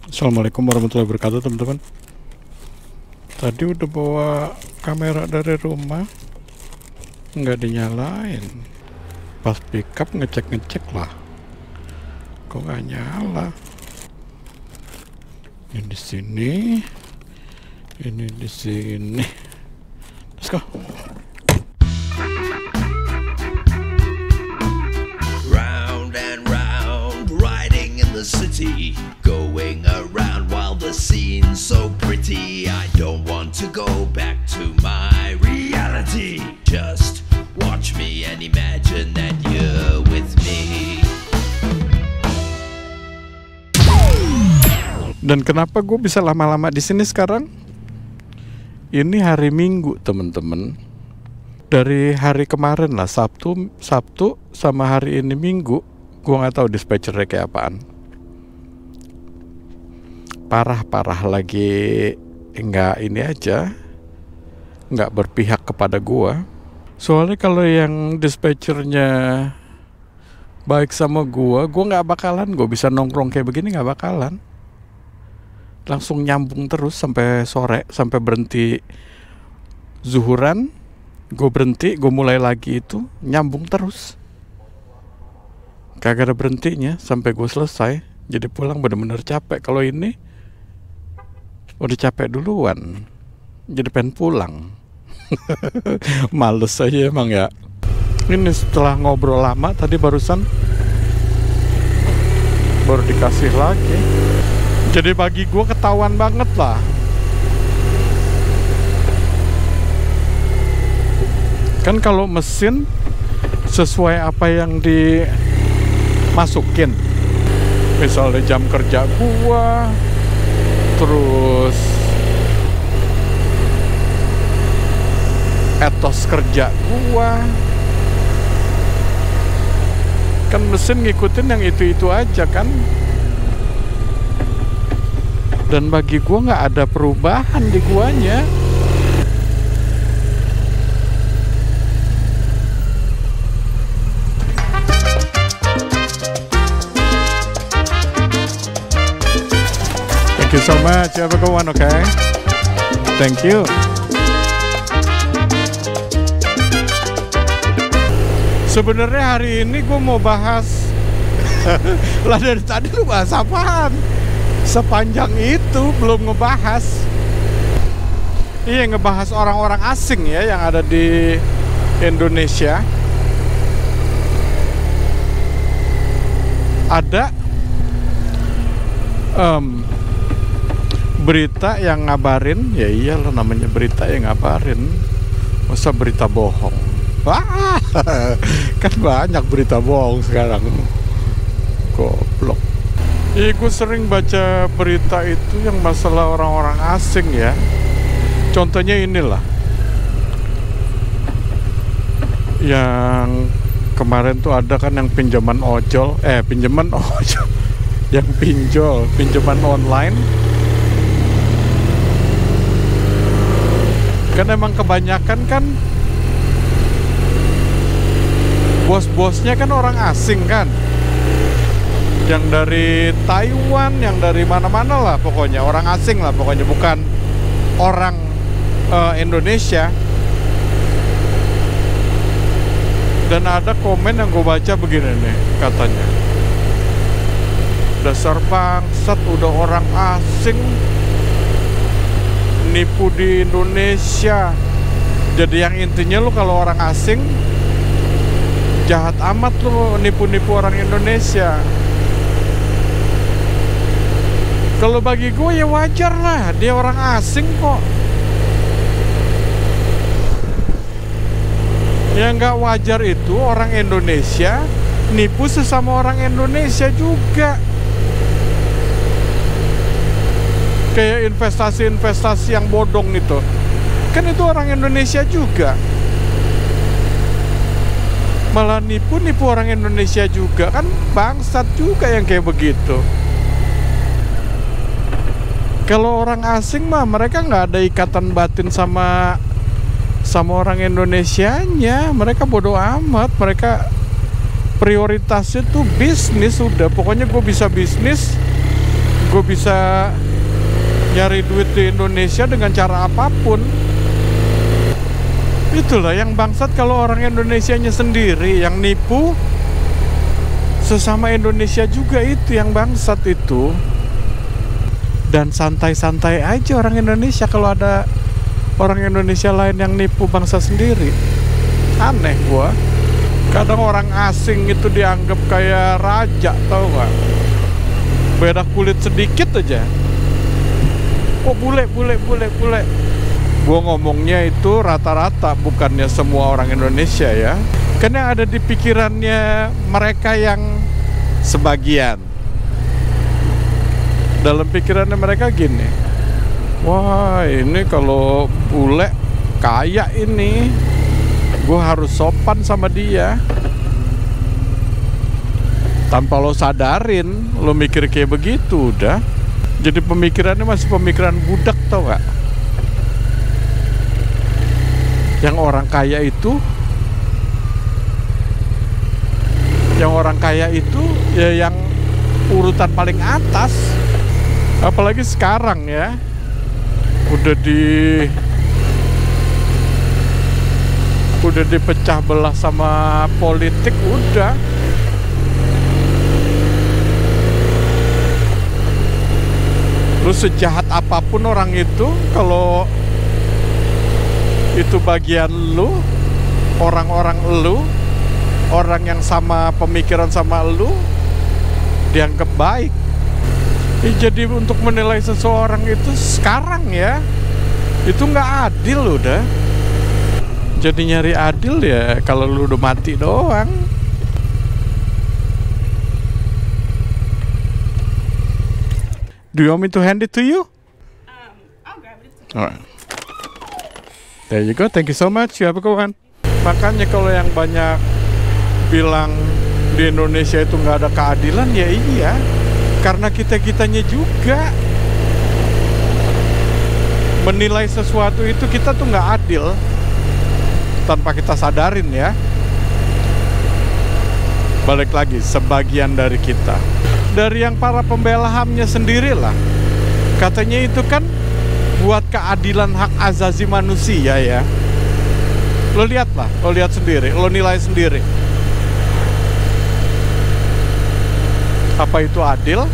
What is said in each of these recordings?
Assalamualaikum warahmatullahi wabarakatuh, teman-teman. Tadi udah bawa kamera dari rumah, nggak dinyalain. Pas pickup ngecek lah, kok nggak nyala. Ini di sini, ini di sini. Let's go. Round and round, riding in the city, going around while the scene's so pretty. I don't want to go back to my reality. Just watch me and imagine that you're with me. Dan kenapa gue bisa lama-lama di sini sekarang? Ini hari Minggu, teman-teman. Dari hari kemarin lah, Sabtu sama hari ini Minggu, gue nggak tahu dispatchernya kayak apaan. Parah lagi, nggak ini aja, nggak berpihak kepada gue. Soalnya kalau yang dispatchernya baik sama gue nggak bakalan, gue bisa nongkrong kayak begini nggak bakalan. Langsung nyambung terus sampai sore, sampai berhenti zuhuran, gue berhenti, gue mulai lagi, itu nyambung terus. Kagak ada berhentinya sampai gue selesai. Jadi pulang bener-bener capek. Kalau ini udah capek duluan, jadi pengen pulang. Males aja emang ya. Ini setelah ngobrol lama tadi barusan, baru dikasih lagi. Jadi bagi gue ketahuan banget lah. Kan kalau mesin sesuai apa yang dimasukin, misalnya jam kerja gua, terus etos kerja gua, kan mesin ngikutin yang itu-itu aja kan. Dan bagi gua nggak ada perubahan di guanya. Thank you so much. Have a good one, okay? Thank you. Sebenarnya hari ini gue mau bahas lah, dari tadi lu bahas apaan? Sepanjang itu belum ngebahas. Iya, ngebahas orang-orang asing ya yang ada di Indonesia. Ada berita yang ngabarin, ya iyalah namanya berita yang ngabarin. Masa berita bohong? Wah, kan banyak berita bohong sekarang. Goblok. Gue sering baca berita itu yang masalah orang-orang asing ya. Contohnya inilah, yang kemarin tuh ada kan yang pinjaman ojol, yang pinjaman online. Kan emang kebanyakan kan bos-bosnya kan orang asing kan, yang dari Taiwan, yang dari mana-mana lah pokoknya, orang asing lah pokoknya, bukan orang Indonesia. Dan ada komen yang gue baca begini nih, katanya, dasar bangsat, udah orang asing nipu di Indonesia. Jadi yang intinya lu kalau orang asing jahat amat lu nipu-nipu orang Indonesia. Kalau bagi gue ya wajar lah, dia orang asing kok. Yang nggak wajar itu orang Indonesia nipu sesama orang Indonesia juga. Kayak investasi-investasi yang bodong itu, kan itu orang Indonesia juga. Malah nipu orang Indonesia juga, kan bangsat juga yang kayak begitu. Kalau orang asing mah mereka nggak ada ikatan batin sama orang Indonesianya. Mereka bodoh amat. Mereka prioritasnya tuh bisnis udah. Pokoknya gue bisa bisnis, gue Gue bisa nyari duit di Indonesia dengan cara apapun. Itulah yang bangsat kalau orang Indonesianya sendiri yang nipu sesama Indonesia juga, itu yang bangsat itu. Dan santai-santai aja orang Indonesia kalau ada orang Indonesia lain yang nipu bangsa sendiri. Aneh gua. Kadang orang asing itu dianggap kayak raja, tau gak? Beda kulit sedikit aja, oh bule. Gua ngomongnya itu rata-rata, bukannya semua orang Indonesia ya. Karena ada di pikirannya mereka yang sebagian. Dalam pikirannya mereka gini, wah ini kalau bule kaya ini, gue harus sopan sama dia. Tanpa lo sadarin, lo mikir kayak begitu udah. Jadi pemikirannya masih pemikiran budak, tau gak? Yang orang kaya itu, ya yang urutan paling atas. Apalagi sekarang ya, udah dipecah belah sama politik, udah. Lu sejahat apapun orang itu, kalau itu bagian lu, orang-orang lu, orang yang sama pemikiran sama lu, dianggap baik. Jadi untuk menilai seseorang itu sekarang ya, itu nggak adil udah. Jadi nyari adil ya kalau lu udah mati doang. Do you want me to hand it to you? I'll grab it. Alright. There you go. Thank you so much. You have a good one. Makanya kalau yang banyak bilang di Indonesia itu nggak ada keadilan, ya iya. Karena kita-kitanya juga menilai sesuatu itu, kita tuh nggak adil tanpa kita sadarin ya. Balik lagi, sebagian dari kita, dari yang para pembela HAM-nya sendiri lah, katanya itu kan buat keadilan hak asasi manusia ya. Lo lihat lah, lo lihat sendiri, lo nilai sendiri. Apa itu adil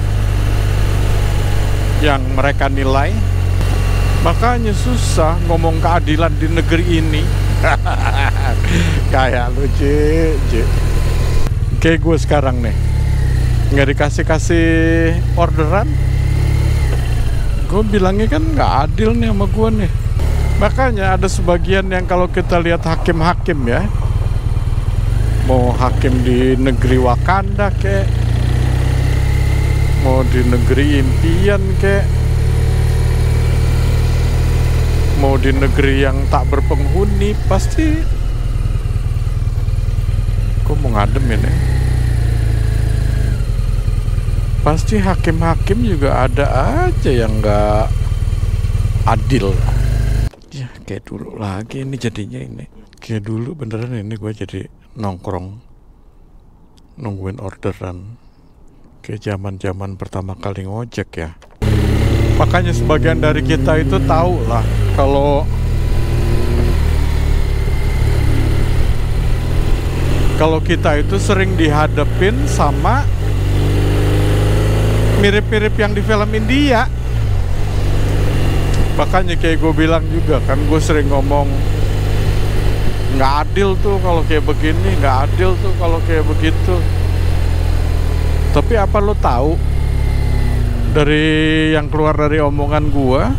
yang mereka nilai? Makanya susah ngomong keadilan di negeri ini. Kayak lu Ci. Kayak gue sekarang nih, nggak dikasih orderan. Gue bilangnya kan nggak adil nih sama gue nih. Makanya ada sebagian yang kalau kita lihat hakim-hakim ya, mau hakim di negeri Wakanda kek, mau di negeri impian kek, mau di negeri yang tak berpenghuni, pasti kok mau ngadem ini, pasti hakim-hakim juga ada aja yang nggak adil. Ya kayak dulu lagi ini jadinya ini. Kayak dulu beneran ini gue jadi nongkrong nungguin orderan. Kayak zaman pertama kali ngojek ya. Makanya sebagian dari kita itu tahu lah kalau kita itu sering dihadapin sama mirip-mirip yang di film India. Makanya kayak gue bilang juga kan, gue sering ngomong nggak adil tuh kalau kayak begini, nggak adil tuh kalau kayak begitu. Tapi apa lo tahu dari yang keluar dari omongan gua,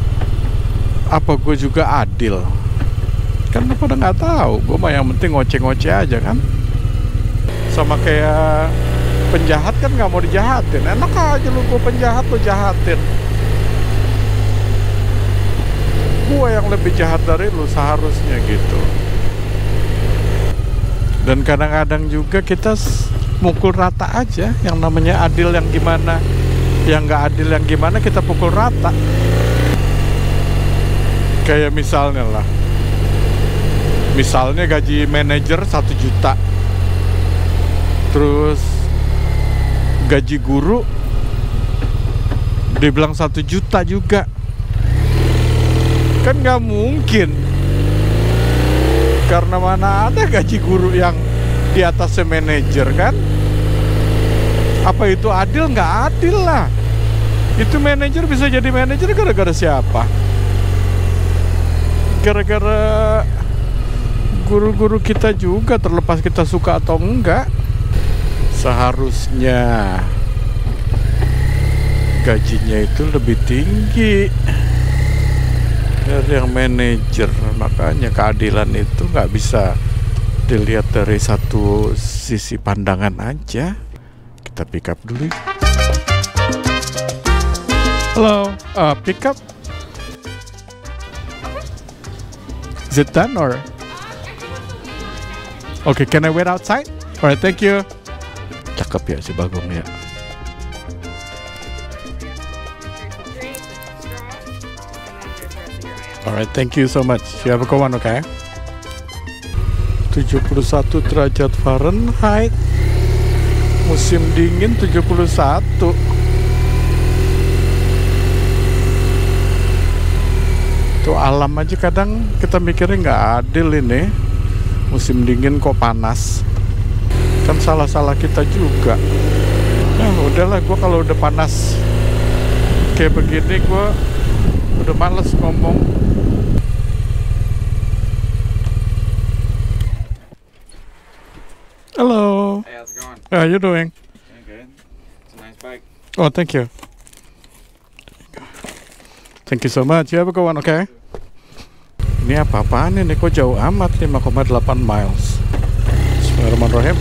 apa gue juga adil? Kan lo pada nggak tahu. Gue mah yang penting ngoceh-ngoceh aja kan. Sama kayak penjahat kan nggak mau dijahatin. Enak aja lo, gue penjahat lo jahatin. Gue yang lebih jahat dari lo seharusnya gitu. Dan kadang-kadang juga kita mukul rata aja, yang namanya adil yang gimana, yang nggak adil yang gimana kita pukul rata. Kayak misalnya gaji manajer 1 juta, terus gaji guru Dia bilang 1 juta juga. Kan nggak mungkin. Karena mana ada gaji guru yang di atasnya manajer kan? Apa itu adil? Nggak adil lah. Itu manajer bisa jadi manajer gara-gara siapa? Gara-gara guru-guru kita juga, terlepas kita suka atau enggak. Seharusnya gajinya itu lebih tinggi dari yang manajer. Makanya keadilan itu nggak bisa dilihat dari satu sisi pandangan aja. Kita pick up dulu. Halo, pick up. Is it done or? Okay, can I wait outside? Alright, thank you. Cakep ya si Bagong ya. Alright, thank you so much. You have a good one, okay? 71 derajat Fahrenheit. Musim dingin 71. Tuh alam aja kadang kita mikirnya nggak adil ini. Musim dingin kok panas. Kan salah-salah kita juga. Nah udahlah, gue kalau udah panas kayak begini gue udah males ngomong. Hello. Hey, how's it going? How are you doing? Doing good. It's a nice bike. Oh, thank you. Thank you so much. You have a good one, okay? Ini apa-apaan ini? Kok jauh amat? 5,8 miles. Bismillahirrahmanirrahim.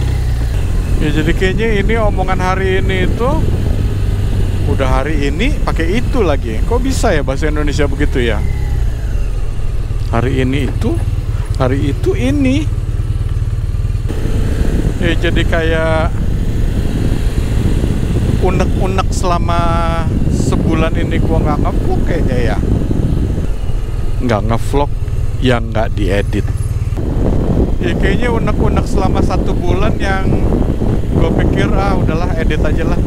Ya jadi kayaknya ini omongan hari ini itu udah hari ini pakai itu lagi. Kok bisa ya bahasa Indonesia begitu ya? Hari ini itu, hari itu ini. Ya jadi kayak unek-unek selama sebulan ini gua nggak ngevlog kayaknya ya. Nggak ngevlog yang nggak diedit. Ya kayaknya unek-unek selama 1 bulan yang gue pikir udahlah edit aja lah.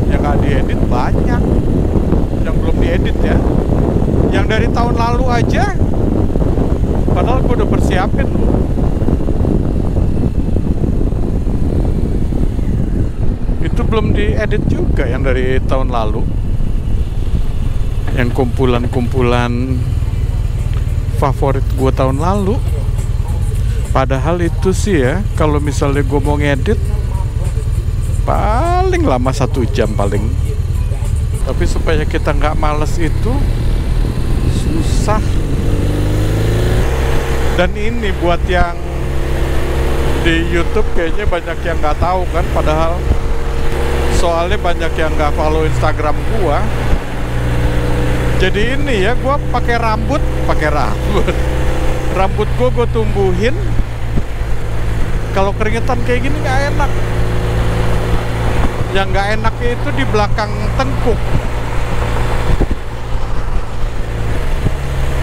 Yang nggak diedit banyak. Yang belum diedit ya. Yang dari tahun lalu aja. Padahal gue udah persiapin loh. Itu belum diedit juga yang dari tahun lalu. Yang kumpulan-kumpulan favorit gue tahun lalu. Padahal itu sih ya, kalau misalnya gue mau ngedit paling lama 1 jam paling. Tapi supaya kita nggak males itu susah. Dan ini buat yang di YouTube kayaknya banyak yang nggak tahu kan, padahal soalnya banyak yang nggak follow Instagram gua. Jadi ini ya, gua pakai rambut. Rambut gua tumbuhin. Kalau keringetan kayak gini nggak enak. Yang nggak enaknya itu di belakang tengkuk.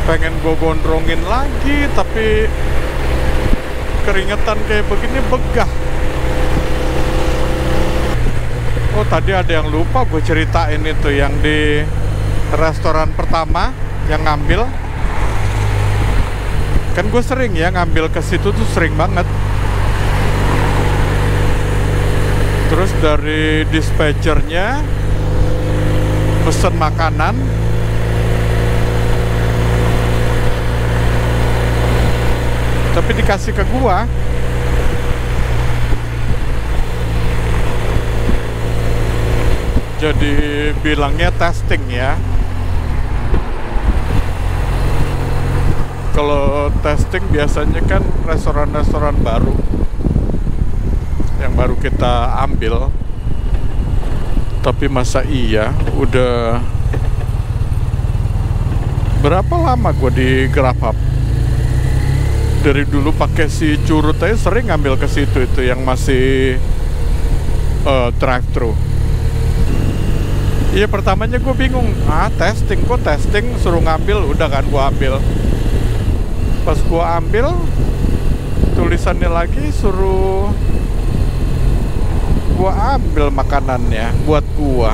Pengen gua gondrongin lagi, tapi keringetan kayak begini begah. Oh tadi ada yang lupa gue ceritain itu yang di restoran pertama yang ngambil. Kan gue sering ya ngambil ke situ tuh sering banget. Terus dari dispatchernya pesen makanan. Tapi dikasih ke gua. Jadi bilangnya testing ya. Kalau testing biasanya kan restoran-restoran baru yang baru kita ambil. Tapi masa iya udah berapa lama gue di GrabHub? Dari dulu pakai si curut aja sering ngambil ke situ itu yang masih drive-thru. Iya pertamanya gue bingung, testing, kok testing suruh ngambil, udah kan gue ambil. Pas gue ambil, tulisannya lagi suruh gue ambil makanannya buat gue.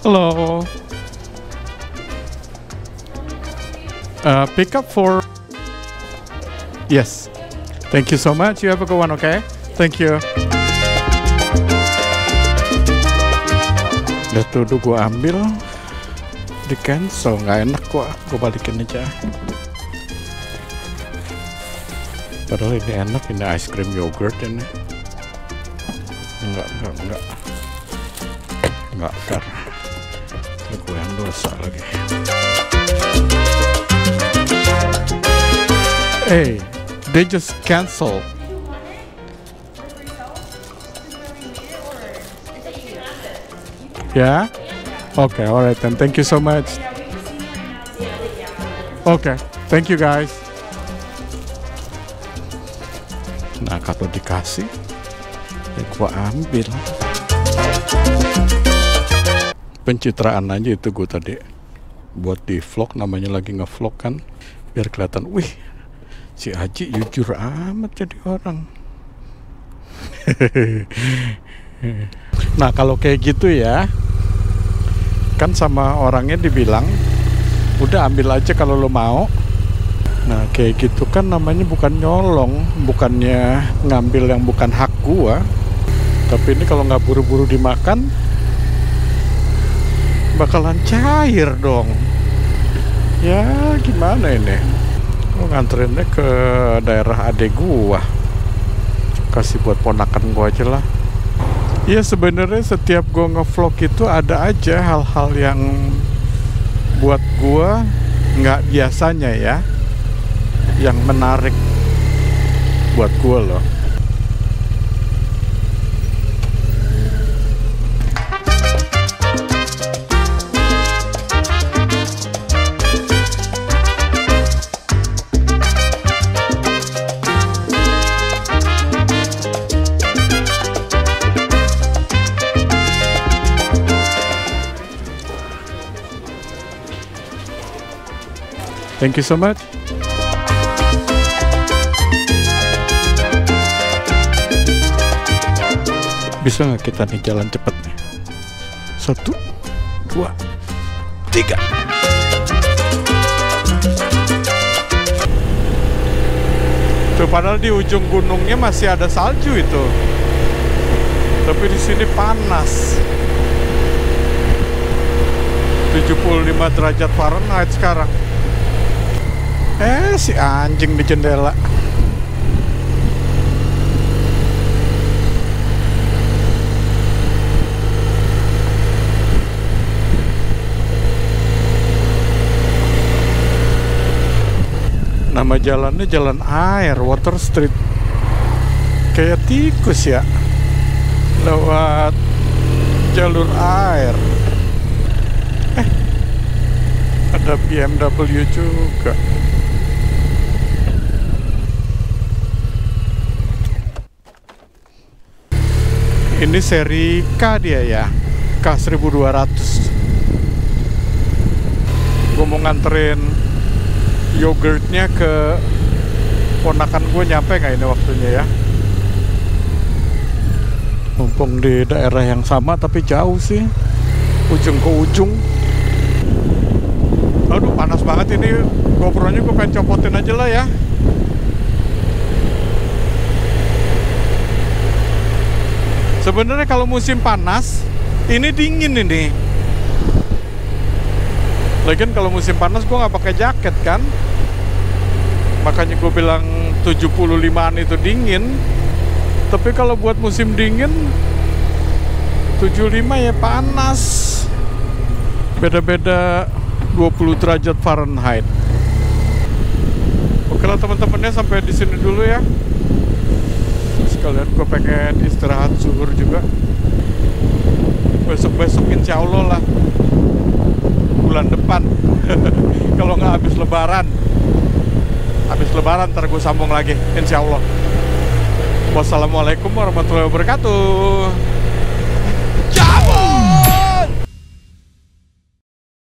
Hello. Pick up for. Yes. Thank you so much. You have a good one, okay? Thank you. Udah tuh gue ambil, di cancel, nggak enak gue balikin aja. Padahal ini enak, ini ice cream yogurt ini. Enggak fair. Gue yang dosa lagi. Hey, they just cancel. Yeah? Okay, alright then. Thank you so much. Okay, thank you guys. Nah, kalau dikasih, ya gua ambil. Pencitraan aja itu gue tadi. Buat di vlog, namanya lagi nge-vlog kan. Biar kelihatan, wih, si Aji jujur amat jadi orang. Nah kalau kayak gitu ya, kan sama orangnya dibilang udah ambil aja kalau lo mau. Nah kayak gitu kan namanya bukan nyolong, bukannya ngambil yang bukan hak gua. Tapi ini kalau nggak buru-buru dimakan bakalan cair dong. Ya gimana ini, gua nganterinnya ke daerah adek gua, kasih buat ponakan gua aja lah. Ya sebenarnya setiap gue ngevlog itu ada aja hal-hal yang buat gue nggak biasanya ya, yang menarik buat gue loh. Thank you so much. Bisa nggak kita nih jalan cepet nih? 1, 2, 3. Tuh padahal di ujung gunungnya masih ada salju itu. Tapi di sini panas. 75 derajat Fahrenheit sekarang. Si anjing di jendela. Nama jalannya jalan air, Water Street. Kayak tikus ya, lewat jalur air. Ada BMW juga. Ini seri K dia ya, K1200. Gue mau nganterin yogurtnya ke ponakan gue, nyampe nggak ini waktunya ya? Mumpung di daerah yang sama tapi jauh sih, ujung ke ujung. Aduh panas banget ini, GoPro-nya gue pengen copotin aja lah ya. Sebenarnya kalau musim panas ini dingin ini. Lagian kalau musim panas gue nggak pakai jaket kan, makanya gue bilang 75an itu dingin. Tapi kalau buat musim dingin 75 ya panas. Beda-beda 20 derajat Fahrenheit. Oke lah teman-temannya, sampai di sini dulu ya. Sekalian gue pengen istirahat zuhur juga. Besok-besok insya Allah lah, bulan depan. Kalau nggak habis lebaran. Habis lebaran ntar gue sambung lagi insya Allah. Wassalamualaikum warahmatullahi wabarakatuh.